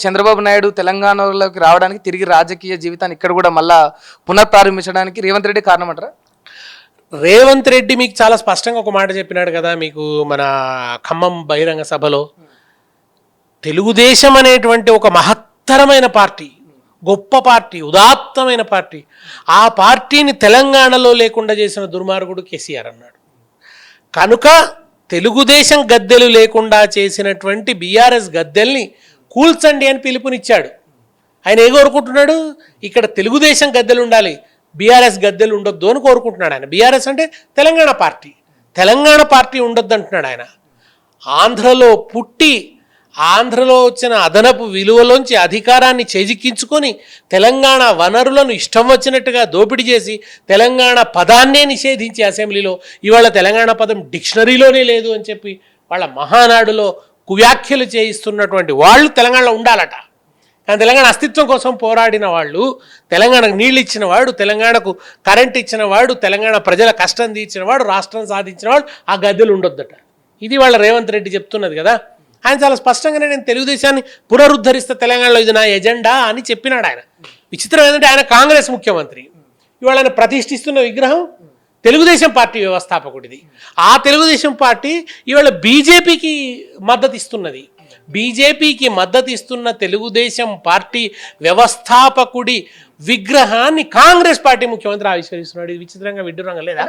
చంద్రబాబు నాయుడు తెలంగాణలోకి రావడానికి తిరిగి రాజకీయ జీవితాన్ని ఇక్కడ కూడా మళ్ళా పునఃప్రారంభించడానికి రేవంత్ రెడ్డి కారణం అంటారా? రేవంత్ రెడ్డి మీకు చాలా స్పష్టంగా ఒక మాట చెప్పినాడు కదా, మీకు మన ఖమ్మం బహిరంగ సభలో. తెలుగుదేశం అనేటువంటి ఒక మహత్తరమైన పార్టీ, గొప్ప పార్టీ, ఉదాత్తమైన పార్టీ. ఆ పార్టీని తెలంగాణలో లేకుండా చేసిన దుర్మార్గుడు కేసీఆర్ అన్నాడు. కనుక తెలుగుదేశం గద్దెలు లేకుండా చేసినటువంటి బీఆర్ఎస్ గద్దెల్ని కూల్చండి అని పిలుపునిచ్చాడు. ఆయన ఏ కోరుకుంటున్నాడు? ఇక్కడ తెలుగుదేశం గద్దెలు ఉండాలి, బీఆర్ఎస్ గద్దెలు ఉండొద్దు అని కోరుకుంటున్నాడు ఆయన. బీఆర్ఎస్ అంటే తెలంగాణ పార్టీ, తెలంగాణ పార్టీ ఉండొద్దు అంటున్నాడు ఆయన. ఆంధ్రలో పుట్టి ఆంధ్రలో వచ్చిన అదనపు విలువలోంచి అధికారాన్ని చేజిక్కించుకొని తెలంగాణ వనరులను ఇష్టం వచ్చినట్టుగా దోపిడీ చేసి తెలంగాణ పదాన్నే నిషేధించి అసెంబ్లీలో ఇవాళ తెలంగాణ పదం డిక్షనరీలోనే లేదు అని చెప్పి వాళ్ళ మహానాడులో కువ్యాఖ్యలు చేయిస్తున్నటువంటి వాళ్ళు తెలంగాణలో ఉండాలట. కానీ తెలంగాణ అస్తిత్వం కోసం పోరాడిన వాళ్ళు, తెలంగాణకు నీళ్ళు ఇచ్చిన వాడు, తెలంగాణకు కరెంట్ ఇచ్చిన వాడు, తెలంగాణ ప్రజల కష్టం తీర్చిన వాడు, రాష్ట్రం సాధించిన వాడు ఆ గద్దెలు ఉండొద్దట. ఇది వాళ్ళ రేవంత్ రెడ్డి చెప్తున్నది కదా. ఆయన చాలా స్పష్టంగానే నేను తెలుగుదేశాన్ని పునరుద్ధరిస్తే తెలంగాణలో ఇది నా ఎజెండా అని చెప్పినాడు ఆయన. విచిత్రం ఏంటంటే ఆయన కాంగ్రెస్ ముఖ్యమంత్రి, ఇవాళ ఆయన ప్రతిష్ఠిస్తున్న విగ్రహం తెలుగుదేశం పార్టీ వ్యవస్థాపకుడిది. ఆ తెలుగుదేశం పార్టీ ఇవాళ బీజేపీకి మద్దతు ఇస్తున్నది. బీజేపీకి మద్దతు ఇస్తున్న తెలుగుదేశం పార్టీ వ్యవస్థాపకుడి విగ్రహాన్ని కాంగ్రెస్ పార్టీ ముఖ్యమంత్రి ఆవిష్కరిస్తున్నాడు. ఇది విచిత్రంగా విడ్డూరంగా లేదా?